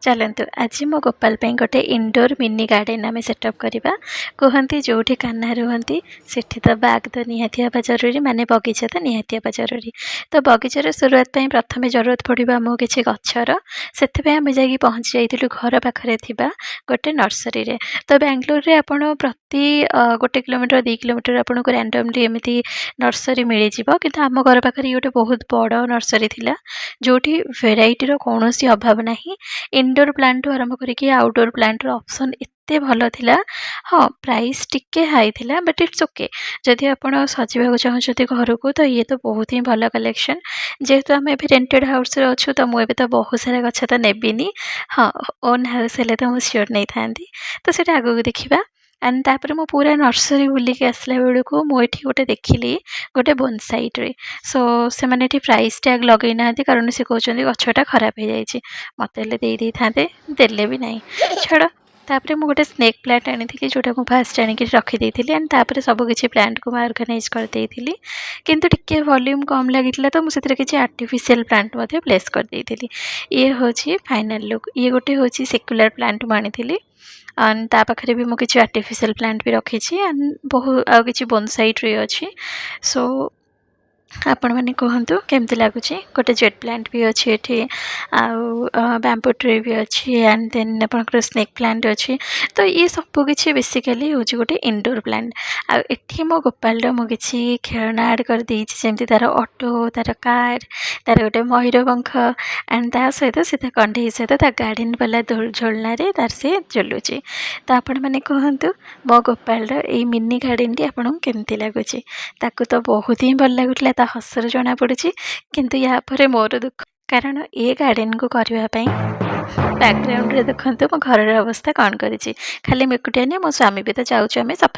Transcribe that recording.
चलतु आज मो गोपाल गोटे इंडोर मिनी गार्डन आम सेटअप करवा कहते जो कान्हा रुहति से तो बाग तो निहाती हवा जरूरी माने बगीचा तो निहाती हवा जरूरी। तो बगीचार शुरुआत प्रथम जरूरत पड़ा आमको किसी गचर से आम जा पहुँची जाइलु घर पाखे गोटे नर्सरी रे। तो बेंगलोर रे आपण प्रति गोटे किलोमीटर 2 किलोमीटर आपन को रैंडमली एमती नर्सरी मिल जाव कि आम घर पाखे गोटे बहुत बड़ नर्सरी थिला जोठी भेराइटीर कौन अभाव नहीं। इंडोर प्लांट ठू आरंभ करके आउटडोर प्लांट ऑप्शन एते भल थिला। हाँ प्राइस टिके हाई थिला बट इट्स ओके जदि आप सजावाक चाहते घर को तो ये तो बहुत ही भल कलेक्शन। जेहेतु आम एवं रेंटेड हाउस अच्छु तो मुझे तो बहुत सारा गछ तो नेबिनी। हाँ ओन हाउस हेले तो मुझे सियोर नहीं था तो सीटा आगू देखा। एंड तापर मो पूरा नर्सरी बुलिक आसला बेलू मुझे गोटे देखिली गोटे बोनसाई ट्री। सो से मैंने प्राइस टैग लगे ना कारण से कहते गछटा खराब हो जाए मत दे था देले भी नहीं छाड़। तापर मु गोटे स्नेक प्लांट आनी जोटा को फास्ट आणिक रखीदी एंड तापर सबकि प्लांट को मैं ऑर्गेनाइज करदे किंतु टिके वॉल्यूम कम लगी तो मुझे किसी आर्टिफिशियल प्लांट प्लेस करदे। ये हूँ फाइनल लुक। ये गोटे हूँ सेक्युलर प्लांट मुझे एंड ता पाखे भी मुझे किसी आर्टिफिशियल प्लांट भी रखी एंड बहुत आउ कि बोनसाई ट्री अच्छी। सो आपण मैंने कहतु केमती लगुच गोटे जेट प्लांट भी अच्छी ये बैम्बू ट्री भी अच्छी एंड देन आप स्नेक प्लांट अच्छी। तो ये सब किसी बेसिकली हूँ गोटे इंडोर प्लांट। आठी मो गोपाल मुझे खेलना ऐड कर देमती तार ऑटो तार कार तार गोटे मयूरपंख एंड ता सहित से कंढे सहित गार्डन वाला झोलना तार से झुलुची। तो आपण मैंने कहतु मो गोपाल ये मिनी गार्डन टी आपको केमती लगुच। ताकू तो बहुत ही भल लगुला हसर जना पड़ी किंतु या पर मोर दुख कारण ये गार्डन को करने बैकग्राउंड रे देखते मो घर अवस्था कौन करी खाली मुकुटिया नहीं मो स्वामी भी तो जाऊँ आम सफा